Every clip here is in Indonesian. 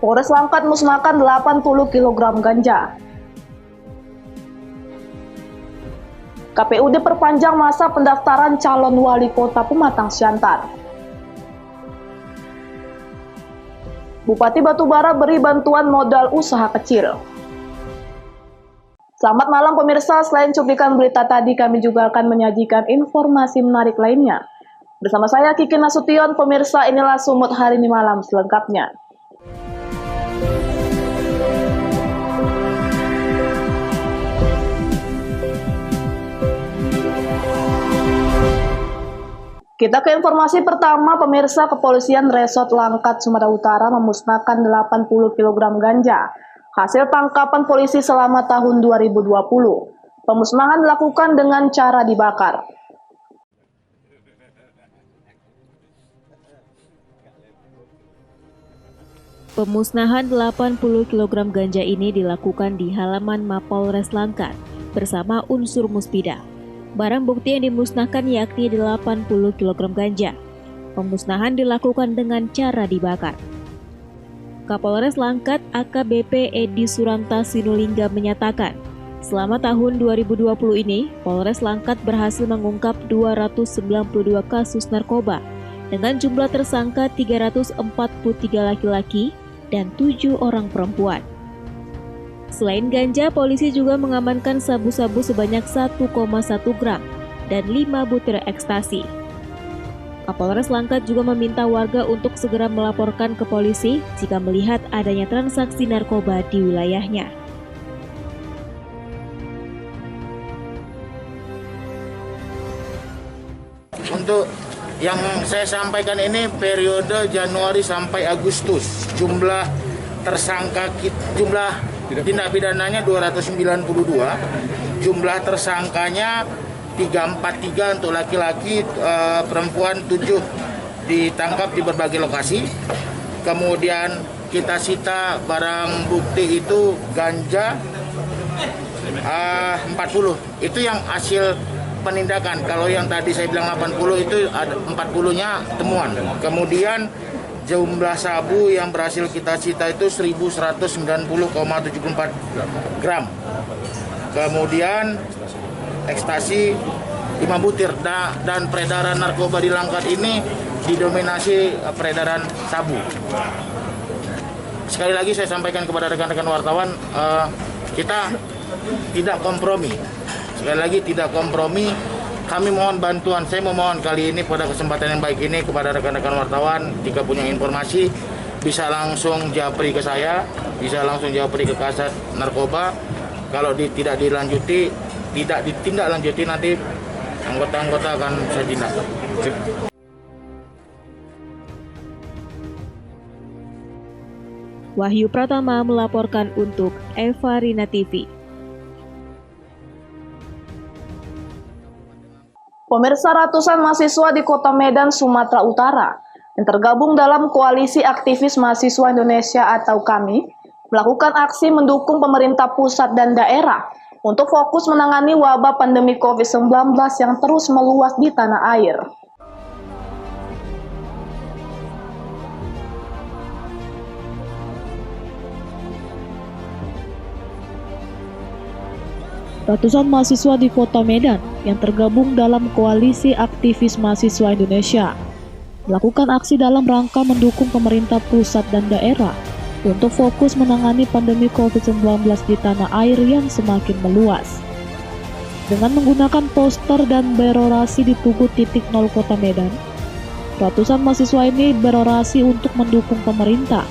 Polres Langkat musnahkan 80 kg ganja. KPUD perpanjang masa pendaftaran calon wali kota Pematang Siantar. Bupati Batubara beri bantuan modal usaha kecil. Selamat malam pemirsa, selain cuplikan berita tadi kami juga akan menyajikan informasi menarik lainnya. Bersama saya Kiki Nasution, pemirsa inilah Sumut Hari Ini Malam selengkapnya. Kita ke informasi pertama, pemirsa. Kepolisian Resort Langkat, Sumatera Utara memusnahkan 80 kg ganja hasil tangkapan polisi selama tahun 2020. Pemusnahan dilakukan dengan cara dibakar. Pemusnahan 80 kg ganja ini dilakukan di halaman Mapolres Langkat bersama unsur Muspida. Barang bukti yang dimusnahkan yakni 80 kg ganja. Pemusnahan dilakukan dengan cara dibakar. Kapolres Langkat AKBP Edi Suranta Sinulinga menyatakan, selama tahun 2020 ini, Polres Langkat berhasil mengungkap 292 kasus narkoba dengan jumlah tersangka 343 laki-laki dan 7 orang perempuan. Selain ganja, polisi juga mengamankan sabu-sabu sebanyak 1,1 gram dan 5 butir ekstasi. Kapolres Langkat juga meminta warga untuk segera melaporkan ke polisi jika melihat adanya transaksi narkoba di wilayahnya. Untuk yang saya sampaikan ini periode Januari sampai Agustus, jumlah tersangka, jumlah tindak pidananya 292, jumlah tersangkanya 343 untuk laki-laki, perempuan 7 ditangkap di berbagai lokasi. Kemudian kita sita barang bukti itu ganja 40, itu yang hasil penindakan. Kalau yang tadi saya bilang 80 itu ada 40-nya temuan. Kemudian jumlah sabu yang berhasil kita sita itu 1190,74 gram. Kemudian ekstasi 5 butir. Dan peredaran narkoba di Langkat ini didominasi peredaran sabu. Sekali lagi saya sampaikan kepada rekan-rekan wartawan, kita tidak kompromi. Sekali lagi tidak kompromi. Kami mohon bantuan, saya memohon kali ini pada kesempatan yang baik ini kepada rekan-rekan wartawan, jika punya informasi bisa langsung japri ke saya, bisa langsung japri ke Kasat Narkoba. Kalau tidak dilanjuti, tidak ditindaklanjuti, nanti anggota-anggota akan saya tindak. Wahyu Pratama melaporkan untuk Eva Rina TV. Pemirsa, ratusan mahasiswa di Kota Medan, Sumatera Utara yang tergabung dalam Koalisi Aktivis Mahasiswa Indonesia atau KAMI melakukan aksi mendukung pemerintah pusat dan daerah untuk fokus menangani wabah pandemi COVID-19 yang terus meluas di tanah air. Ratusan mahasiswa di Kota Medan yang tergabung dalam Koalisi Aktivis Mahasiswa Indonesia melakukan aksi dalam rangka mendukung pemerintah pusat dan daerah untuk fokus menangani pandemi COVID-19 di tanah air yang semakin meluas. Dengan menggunakan poster dan berorasi di Tugu Titik Nol Kota Medan, ratusan mahasiswa ini berorasi untuk mendukung pemerintah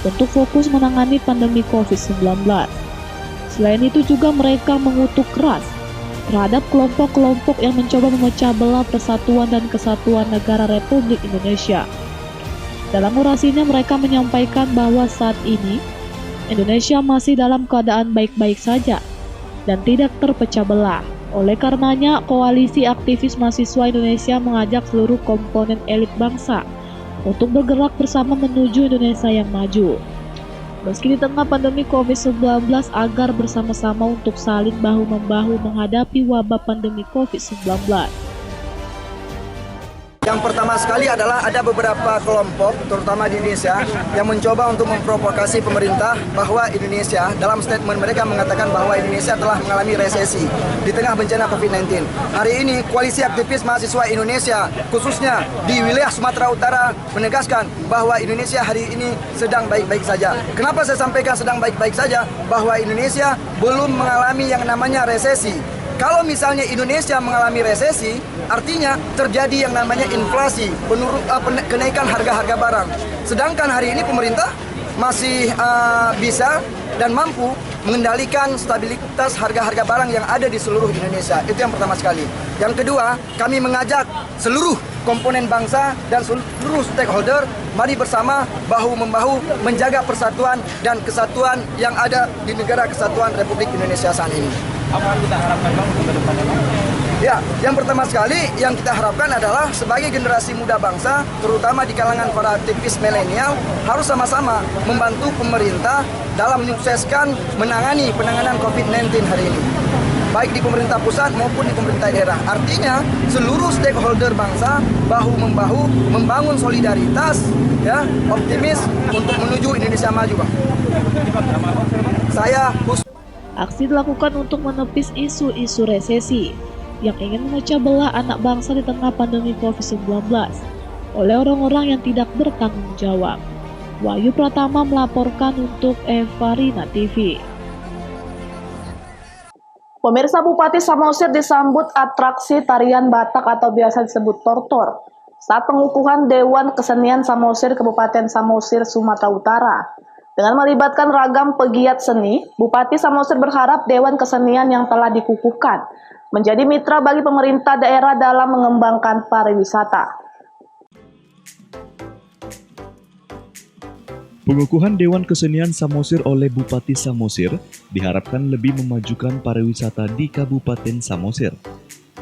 untuk fokus menangani pandemi COVID-19. Selain itu juga mereka mengutuk keras terhadap kelompok-kelompok yang mencoba memecah belah persatuan dan kesatuan negara Republik Indonesia. Dalam orasinya mereka menyampaikan bahwa saat ini Indonesia masih dalam keadaan baik-baik saja dan tidak terpecah belah. Oleh karenanya, Koalisi Aktivis Mahasiswa Indonesia mengajak seluruh komponen elit bangsa untuk bergerak bersama menuju Indonesia yang maju. Meski di tengah pandemi COVID-19, agar bersama-sama untuk saling bahu-membahu menghadapi wabah pandemi COVID-19. Yang pertama sekali adalah ada beberapa kelompok, terutama di Indonesia, yang mencoba untuk memprovokasi pemerintah bahwa Indonesia, dalam statement mereka mengatakan bahwa Indonesia telah mengalami resesi di tengah bencana COVID-19. Hari ini, Koalisi Aktivis Mahasiswa Indonesia, khususnya di wilayah Sumatera Utara, menegaskan bahwa Indonesia hari ini sedang baik-baik saja. Kenapa saya sampaikan sedang baik-baik saja? Bahwa Indonesia belum mengalami yang namanya resesi. Kalau misalnya Indonesia mengalami resesi, artinya terjadi yang namanya inflasi, kenaikan harga-harga barang. Sedangkan hari ini pemerintah masih bisa dan mampu mengendalikan stabilitas harga-harga barang yang ada di seluruh Indonesia. Itu yang pertama sekali. Yang kedua, kami mengajak seluruh komponen bangsa dan seluruh stakeholder, mari bersama bahu-membahu menjaga persatuan dan kesatuan yang ada di negara kesatuan Republik Indonesia saat ini. Apa yang kita harapkan Bang untuk kedepannya Bang? Ya, yang pertama sekali yang kita harapkan adalah sebagai generasi muda bangsa, terutama di kalangan para aktivis milenial, harus sama-sama membantu pemerintah dalam menyukseskan penanganan COVID-19 hari ini. Baik di pemerintah pusat maupun di pemerintah daerah. Artinya seluruh stakeholder bangsa bahu-membahu membangun solidaritas, ya, optimis untuk menuju Indonesia maju, Bang. Saya Aksi dilakukan untuk menepis isu-isu resesi yang ingin memecah belah anak bangsa di tengah pandemi COVID-19 oleh orang-orang yang tidak bertanggung jawab. Wahyu Pratama melaporkan untuk Evarina TV. Pemirsa, Bupati Samosir disambut atraksi tarian Batak atau biasa disebut tortor saat pengukuhan Dewan Kesenian Samosir Kabupaten Samosir, Sumatera Utara. Dengan melibatkan ragam pegiat seni, Bupati Samosir berharap Dewan Kesenian yang telah dikukuhkan menjadi mitra bagi pemerintah daerah dalam mengembangkan pariwisata. Pengukuhan Dewan Kesenian Samosir oleh Bupati Samosir diharapkan lebih memajukan pariwisata di Kabupaten Samosir.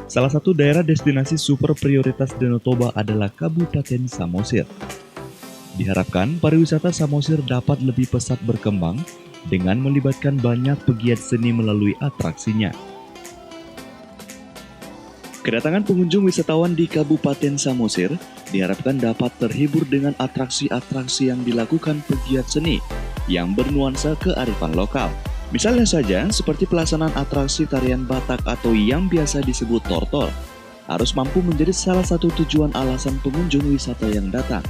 Salah satu daerah destinasi super prioritas Danau Toba adalah Kabupaten Samosir. Diharapkan pariwisata Samosir dapat lebih pesat berkembang dengan melibatkan banyak pegiat seni melalui atraksinya. Kedatangan pengunjung wisatawan di Kabupaten Samosir diharapkan dapat terhibur dengan atraksi-atraksi yang dilakukan pegiat seni yang bernuansa kearifan lokal. Misalnya saja seperti pelaksanaan atraksi tarian Batak atau yang biasa disebut tortor, harus mampu menjadi salah satu tujuan alasan pengunjung wisata yang datang.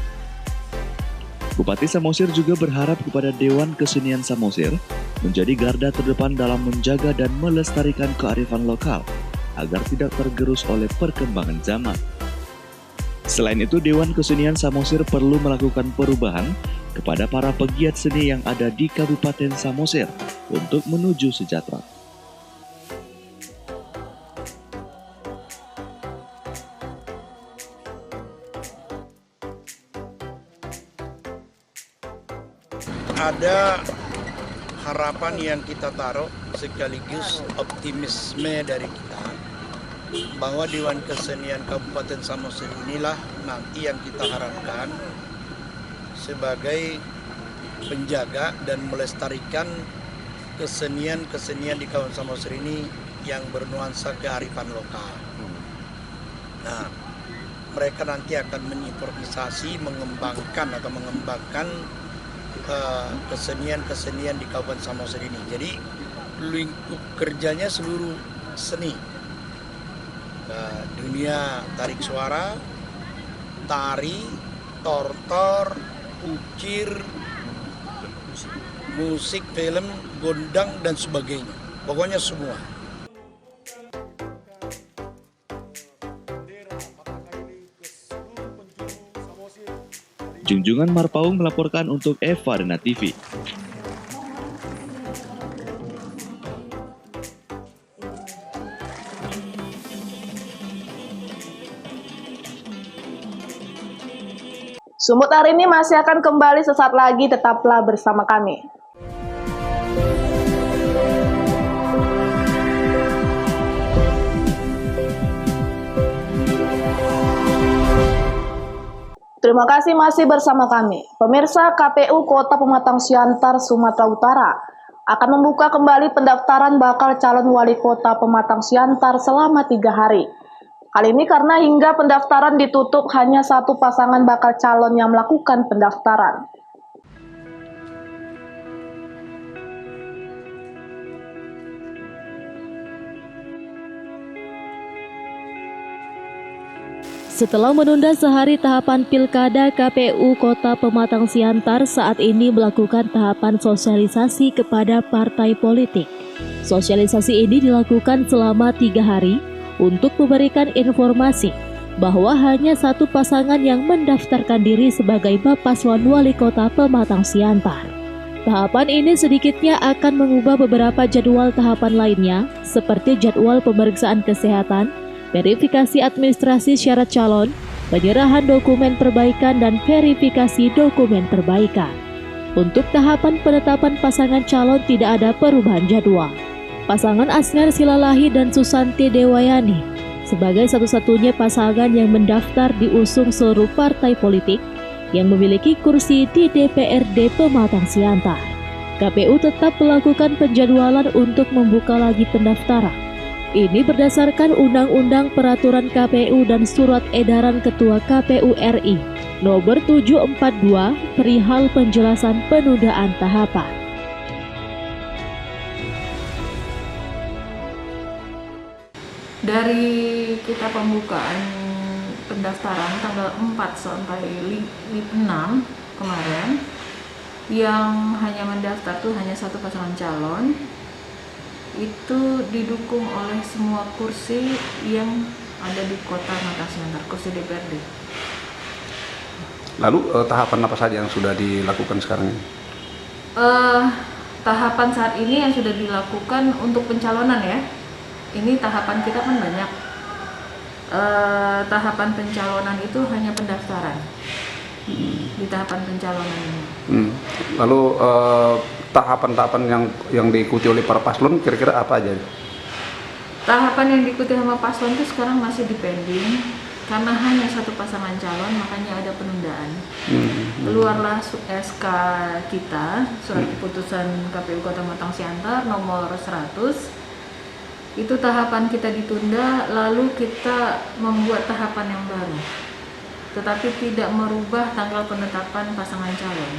Bupati Samosir juga berharap kepada Dewan Kesenian Samosir menjadi garda terdepan dalam menjaga dan melestarikan kearifan lokal agar tidak tergerus oleh perkembangan zaman. Selain itu, Dewan Kesenian Samosir perlu melakukan perubahan kepada para pegiat seni yang ada di Kabupaten Samosir untuk menuju sejahtera. Ada harapan yang kita taruh sekaligus optimisme dari kita bahwa Dewan Kesenian Kabupaten Samosir inilah nanti yang kita harapkan sebagai penjaga dan melestarikan kesenian-kesenian di Kabupaten Samosir ini yang bernuansa kearifan lokal. Nah, mereka nanti akan mengimprovisasi, mengembangkan kesenian-kesenian di Kabupaten Samosir ini. Jadi lingkup kerjanya seluruh seni, dunia tarik suara, tari, tortor, ukir, musik, film, gondang dan sebagainya. Pokoknya semua. Junjungan Marpaung melaporkan untuk Evarina TV. Sumut hari ini masih akan kembali sesaat lagi, tetaplah bersama kami. Terima kasih masih bersama kami. Pemirsa, KPU Kota Pematang Siantar, Sumatera Utara akan membuka kembali pendaftaran bakal calon wali kota Pematang Siantar selama 3 hari. Hal ini karena hingga pendaftaran ditutup hanya satu pasangan bakal calon yang melakukan pendaftaran. Setelah menunda sehari tahapan Pilkada, KPU Kota Pematang Siantar saat ini melakukan tahapan sosialisasi kepada partai politik. Sosialisasi ini dilakukan selama 3 hari untuk memberikan informasi bahwa hanya satu pasangan yang mendaftarkan diri sebagai Paslon Wali Kota Pematang Siantar. Tahapan ini sedikitnya akan mengubah beberapa jadwal tahapan lainnya seperti jadwal pemeriksaan kesehatan, verifikasi administrasi syarat calon, penyerahan dokumen perbaikan, dan verifikasi dokumen perbaikan. Untuk tahapan penetapan pasangan calon tidak ada perubahan jadwal. Pasangan Asner Silalahi dan Susanti Dewayani sebagai satu-satunya pasangan yang mendaftar diusung seluruh partai politik yang memiliki kursi di DPRD Pematang Siantar. KPU tetap melakukan penjadwalan untuk membuka lagi pendaftaran. Ini berdasarkan Undang-Undang Peraturan KPU dan Surat Edaran Ketua KPU RI Nomor 742 perihal penjelasan penundaan tahapan. Dari kita pembukaan pendaftaran tanggal 4 sampai 6 kemarin, yang hanya mendaftar tuh hanya satu pasangan calon, itu didukung oleh semua kursi yang ada di Kota Pematang Siantar, kursi DPRD. Lalu tahapan apa saja yang sudah dilakukan sekarang ini? Tahapan saat ini yang sudah dilakukan untuk pencalonan ya. Ini tahapan kita kan banyak. Tahapan pencalonan itu hanya pendaftaran. Di tahapan pencalonan ini. Lalu tahapan-tahapan yang diikuti oleh para paslon kira-kira apa aja? Tahapan yang diikuti sama paslon itu sekarang masih dipending karena hanya satu pasangan calon, makanya ada penundaan. Keluarlah SK kita, surat keputusan KPU Kota Pematang Siantar nomor 100. Itu tahapan kita ditunda, lalu kita membuat tahapan yang baru, tetapi tidak merubah tanggal penetapan pasangan calon.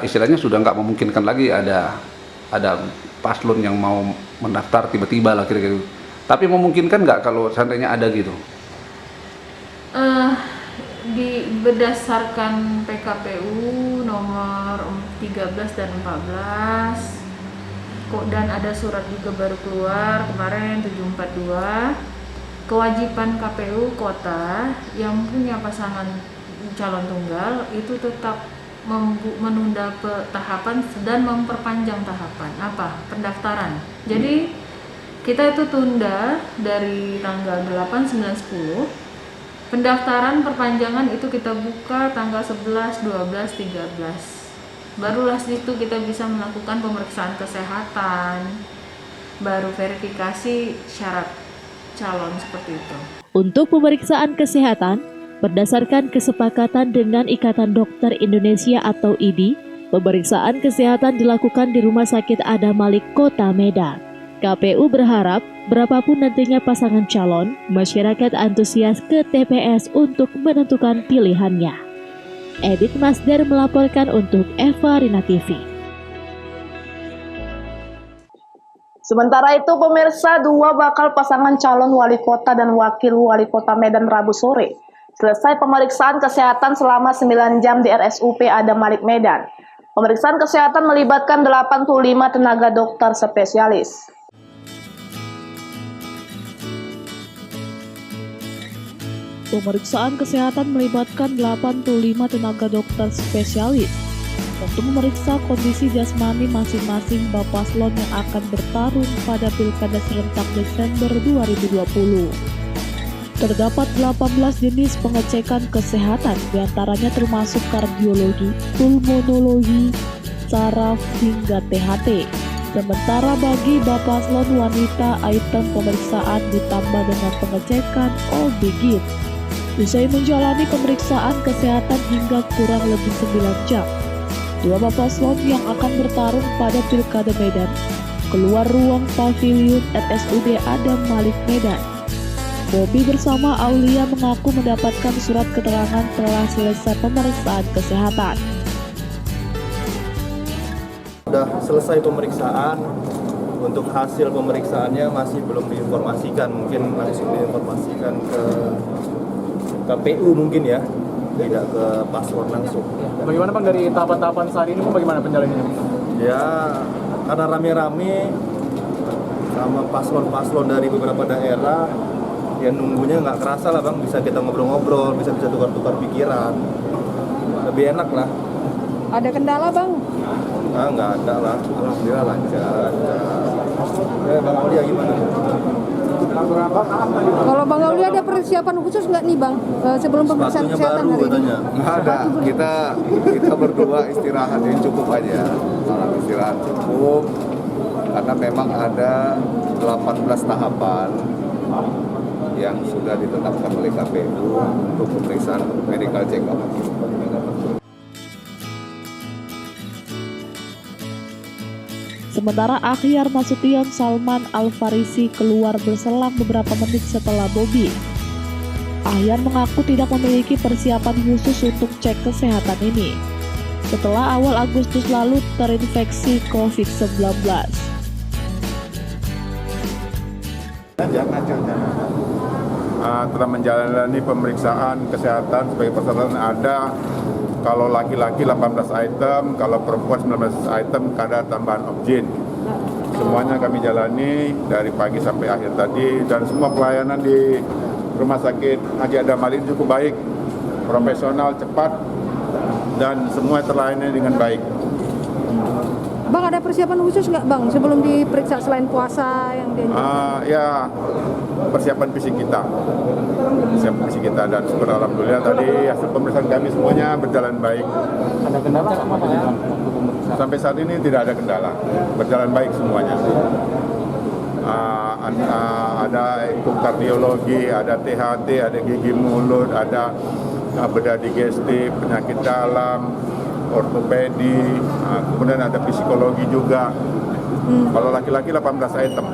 Istilahnya sudah nggak memungkinkan lagi ada paslon yang mau mendaftar tiba-tiba lah kira-kira. Tapi memungkinkan nggak kalau seandainya ada gitu? Berdasarkan PKPU nomor 13 dan 14 dan ada surat juga baru keluar kemarin 742, kewajiban KPU kota yang punya pasangan calon tunggal itu tetap menunda tahapan dan memperpanjang tahapan pendaftaran. Jadi kita itu tunda dari tanggal 8, 9, 10. Pendaftaran perpanjangan itu kita buka tanggal 11, 12, 13. Barulah situ kita bisa melakukan pemeriksaan kesehatan, baru verifikasi syarat calon seperti itu. Untuk pemeriksaan kesehatan, berdasarkan kesepakatan dengan Ikatan Dokter Indonesia atau IDI, pemeriksaan kesehatan dilakukan di Rumah Sakit Adam Malik, Kota Medan. KPU berharap berapapun nantinya pasangan calon, masyarakat antusias ke TPS untuk menentukan pilihannya. Edit Masder melaporkan untuk Eva Rina TV. Sementara itu, pemirsa, 2 bakal pasangan calon wali kota dan wakil wali kota Medan Rabu sore selesai pemeriksaan kesehatan selama 9 jam di RSUP Adam Malik Medan. Pemeriksaan kesehatan melibatkan 85 tenaga dokter spesialis. Pemeriksaan kesehatan melibatkan 85 tenaga dokter spesialis untuk memeriksa kondisi jasmani masing-masing Paslon yang akan bertarung pada Pilkada serentak Desember 2020. Terdapat 18 jenis pengecekan kesehatan, diantaranya termasuk kardiologi, pulmonologi, saraf, hingga THT. Sementara bagi Paslon wanita, item pemeriksaan ditambah dengan pengecekan all-begin. Usai menjalani pemeriksaan kesehatan hingga kurang lebih 9 jam, 2 paslon yang akan bertarung pada Pilkada Medan keluar ruang pavilion RSUD Adam Malik Medan. Bobby bersama Aulia mengaku mendapatkan surat keterangan telah selesai pemeriksaan kesehatan. Sudah selesai pemeriksaan, untuk hasil pemeriksaannya masih belum diinformasikan, mungkin langsung diinformasikan ke KPU mungkin ya, tidak ke paslon langsung. Bagaimana Bang dari tahapan-tahapan saat ini, bagaimana penjalanannya? Ya, karena rame-rame sama paslon-paslon dari beberapa daerah, ya nunggunya nggak kerasa lah Bang, bisa kita ngobrol-ngobrol, bisa tukar-tukar pikiran, lebih enak lah. Ada kendala Bang? Ah, nggak ada lah, alhamdulillah lancar. Bang Aulia gimana? Kalau Bang Aulia ada persiapan khusus nggak nih Bang sebelum pemeriksaan kesehatan hari ini? Nggak ada, kita berdua istirahat yang cukup aja, istirahat cukup, karena memang ada 18 tahapan yang sudah ditetapkan oleh KPU untuk pemeriksaan medical check-up. Sementara Akhyar Nasution Salman Al-Farisi keluar berselang beberapa menit setelah Bobby. Akhyar mengaku tidak memiliki persiapan khusus untuk cek kesehatan ini, setelah awal Agustus lalu terinfeksi COVID-19. Telah menjalani pemeriksaan kesehatan sebagai persyaratan ada. Kalau laki-laki 18 item, kalau perempuan 19 item, kadar tambahan oksigen. Semuanya kami jalani dari pagi sampai akhir tadi, dan semua pelayanan di Rumah Sakit Haji Adam Malik cukup baik, profesional, cepat, dan semua terlayani dengan baik. Bang, ada persiapan khusus nggak Bang sebelum diperiksa selain puasa yang Ya, persiapan fisik kita. Dan syukur alhamdulillah tadi hasil pemeriksaan kami semuanya berjalan baik. Ada kendala apa? Sampai saat ini tidak ada kendala, berjalan baik semuanya. Ada ekokardiologi, ada THT, ada gigi mulut, ada bedah digestif, penyakit dalam, ortopedi, kemudian ada psikologi juga. Kalau laki-laki 18 item.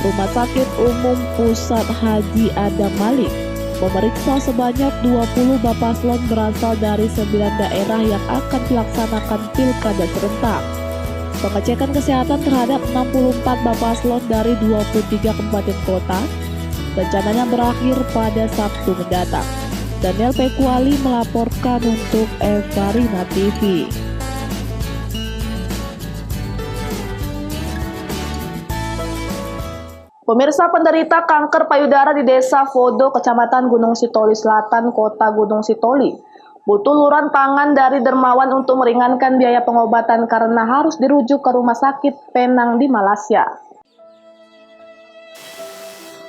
Rumah Sakit Umum Pusat Haji Adam Malik memeriksa sebanyak 20 bapaslon berasal dari 9 daerah yang akan dilaksanakan pilkada serentak. Pengecekan kesehatan terhadap 64 bapaslon dari 23 kabupaten kota rencananya berakhir pada Sabtu mendatang. Daniel Pekuali melaporkan untuk Evarina TV. Pemirsa, penderita kanker payudara di Desa Fodo, Kecamatan Gunung Sitoli Selatan, Kota Gunung Sitoli, butuh uluran tangan dari dermawan untuk meringankan biaya pengobatan karena harus dirujuk ke Rumah Sakit Penang di Malaysia.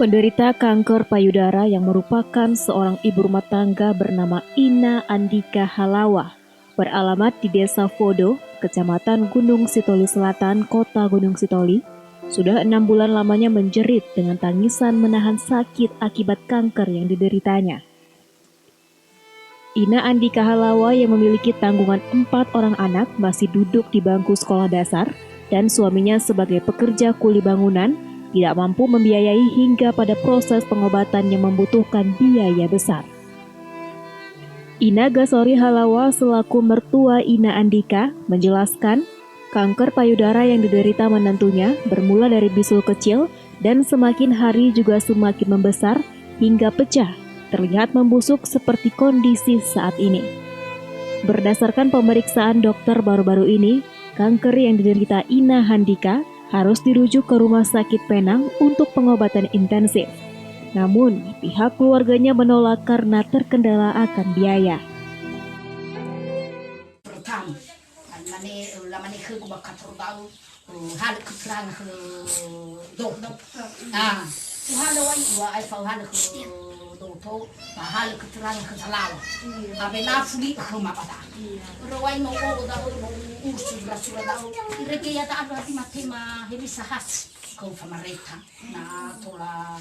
Penderita kanker payudara yang merupakan seorang ibu rumah tangga bernama Ina Andika Halawa, beralamat di Desa Fodo, Kecamatan Gunung Sitoli Selatan, Kota Gunung Sitoli, sudah 6 bulan lamanya menjerit dengan tangisan menahan sakit akibat kanker yang dideritanya. Ina Andika Halawa yang memiliki tanggungan 4 orang anak masih duduk di bangku sekolah dasar dan suaminya sebagai pekerja kuli bangunan tidak mampu membiayai hingga pada proses pengobatan yang membutuhkan biaya besar. Ina Gasori Halawa selaku mertua Ina Andika menjelaskan kanker payudara yang diderita menantunya bermula dari bisul kecil dan semakin hari juga semakin membesar hingga pecah, terlihat membusuk seperti kondisi saat ini. Berdasarkan pemeriksaan dokter baru-baru ini, kanker yang diderita Ina Andika harus dirujuk ke Rumah Sakit Penang untuk pengobatan intensif. Namun, pihak keluarganya menolak karena terkendala akan biaya. Lamani ke bakat tahu hal keterang ke dok hal wa ai fa hal ke dok hal keterang ke salah abena fuli ke mapata rawai no o da ursu rasula da reke ya ta ada tema hebisa has ko famareta na tola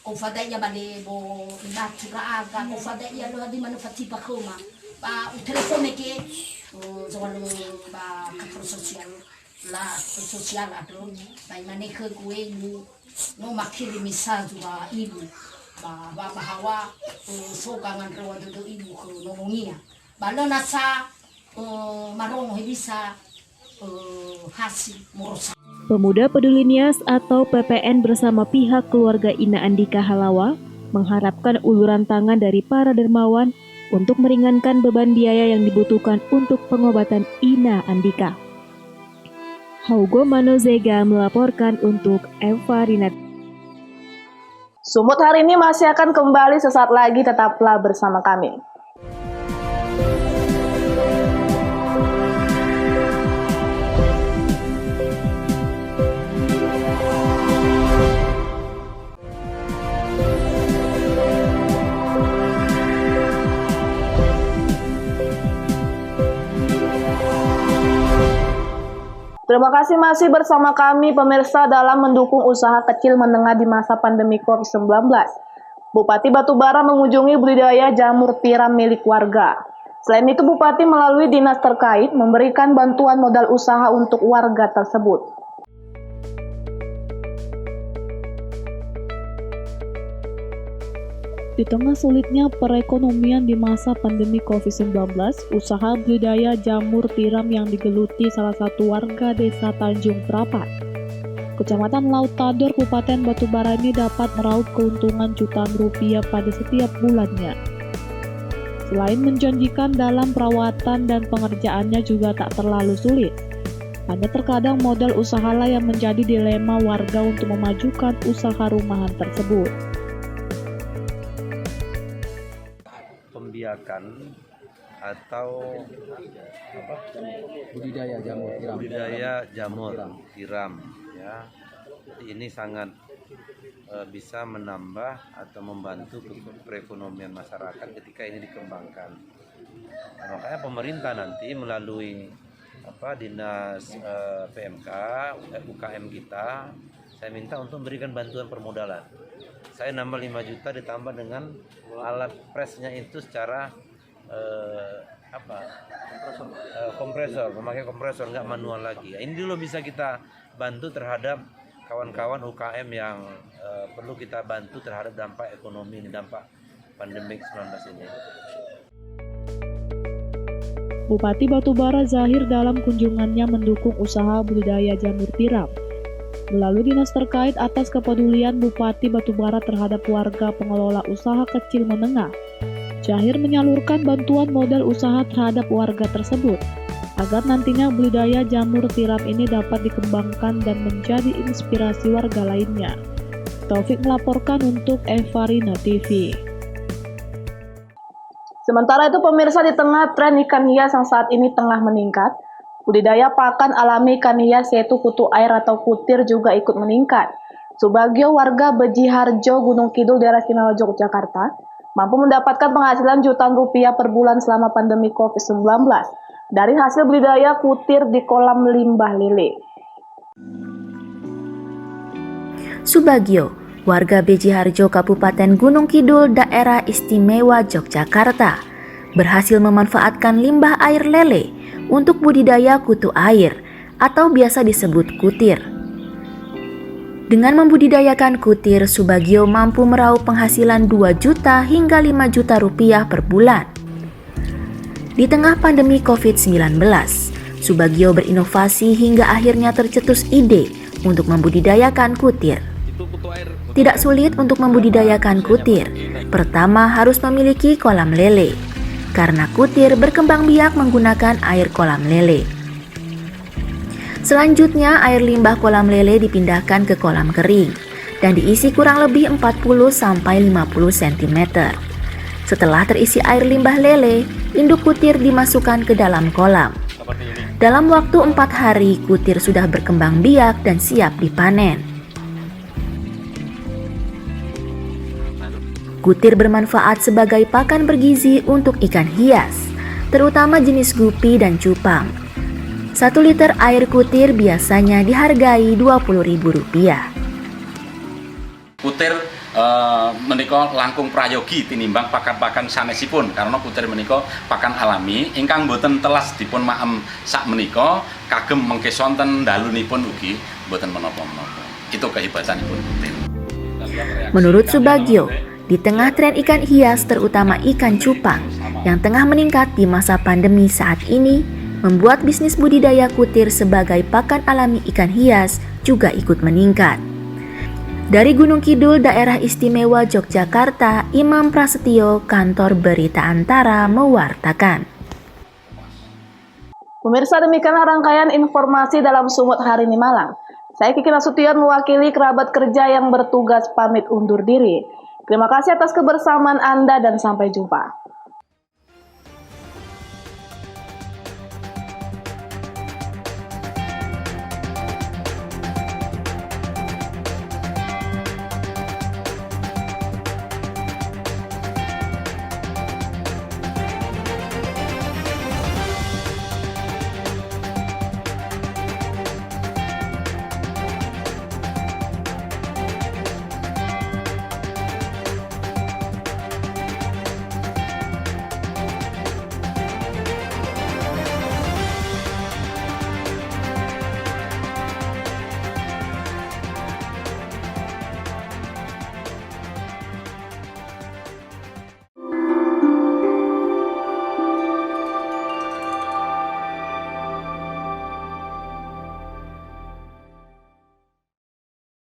o fadaya bale bo natura aga o fadaya lo di manufatipa koma ba o telefone ke soal ba kanker sosial lah sosial ada baik mana ke gue no makin misal juga ibu bahwa sokangan rawa do ibu ke nolongia bala nasa marong bisa hasil merusak. Pemuda Peduli Nias atau PPN bersama pihak keluarga Ina Andika Halawa mengharapkan uluran tangan dari para dermawan untuk meringankan beban biaya yang dibutuhkan untuk pengobatan Ina Andika. Haugo Manozega melaporkan untuk Eva Rinat. Sumut hari ini masih akan kembali sesaat lagi, tetaplah bersama kami. Terima kasih masih bersama kami pemirsa dalam mendukung usaha kecil menengah di masa pandemi COVID-19. Bupati Batubara mengunjungi budidaya jamur tiram milik warga. Selain itu, Bupati melalui dinas terkait memberikan bantuan modal usaha untuk warga tersebut. Di tengah sulitnya perekonomian di masa pandemi COVID-19, usaha budidaya jamur tiram yang digeluti salah satu warga desa Tanjung Prapat, Kecamatan Laut Tador, Kabupaten Batubara ini dapat meraup keuntungan jutaan rupiah pada setiap bulannya. Selain menjanjikan dalam perawatan dan pengerjaannya juga tak terlalu sulit, hanya terkadang modal usahalah yang menjadi dilema warga untuk memajukan usaha rumahan tersebut. Pembiakan atau budidaya jamur tiram ya, ini sangat bisa menambah atau membantu perekonomian masyarakat ketika ini dikembangkan. Nah, makanya pemerintah nanti melalui dinas PMK UKM kita, saya minta untuk memberikan bantuan permodalan. Saya nambah 5 juta ditambah dengan alat presnya itu secara kompresor, memakai kompresor, nggak manual lagi. Ini dulu bisa kita bantu terhadap kawan-kawan UKM yang perlu kita bantu terhadap dampak ekonomi ini, dampak pandemi 19 ini. Bupati Batubara Zahir dalam kunjungannya mendukung usaha budidaya jamur tiram. Melalui dinas terkait atas kepedulian Bupati Batubara terhadap warga pengelola usaha kecil menengah, Zahir menyalurkan bantuan modal usaha terhadap warga tersebut, agar nantinya budidaya jamur tiram ini dapat dikembangkan dan menjadi inspirasi warga lainnya. Taufik melaporkan untuk Eva Rinat TV. Sementara itu pemirsa, di tengah tren ikan hias yang saat ini tengah meningkat, budidaya pakan alami ikan hias yaitu kutu air atau kutir juga ikut meningkat. Subagio, warga Beji Harjo, Gunung Kidul, daerah istimewa Yogyakarta, mampu mendapatkan penghasilan jutaan rupiah per bulan selama pandemi COVID-19 dari hasil budidaya kutir di kolam limbah lele. Subagio, warga Beji Harjo, Kabupaten Gunung Kidul, daerah istimewa Yogyakarta, berhasil memanfaatkan limbah air lele untuk budidaya kutu air atau biasa disebut kutir. Dengan membudidayakan kutir, Subagio mampu meraup penghasilan 2 juta hingga 5 juta rupiah per bulan. Di tengah pandemi COVID-19, Subagio berinovasi hingga akhirnya tercetus ide untuk membudidayakan kutir. Tidak sulit untuk membudidayakan kutir. Pertama harus memiliki kolam lele, karena kutir berkembang biak menggunakan air kolam lele. Selanjutnya, air limbah kolam lele dipindahkan ke kolam kering dan diisi kurang lebih 40-50 cm. Setelah terisi air limbah lele, induk kutir dimasukkan ke dalam kolam. Dalam waktu 4 hari, kutir sudah berkembang biak dan siap dipanen. Kutir bermanfaat sebagai pakan bergizi untuk ikan hias, terutama jenis gupi dan cupang. 1 liter air kutir biasanya dihargai Rp20.000. Kutir menika langkung prayogi tinimbang pakan-pakan sanesipun karena kutir menika pakan alami ingkang boten telas dipun maem sak menika kagem mengke sonten dalunipun ugi boten menapa-menapa. Itu kehebatanipun kutir. Menurut Subagio, di tengah tren ikan hias terutama ikan cupang yang tengah meningkat di masa pandemi saat ini, membuat bisnis budidaya kutir sebagai pakan alami ikan hias juga ikut meningkat. Dari Gunung Kidul, Daerah Istimewa Yogyakarta, Imam Prasetyo, Kantor Berita Antara mewartakan. Pemirsa, demikianlah rangkaian informasi dalam Sumut hari ini malam. Saya Kiki Nasution mewakili kerabat kerja yang bertugas pamit undur diri. Terima kasih atas kebersamaan Anda dan sampai jumpa.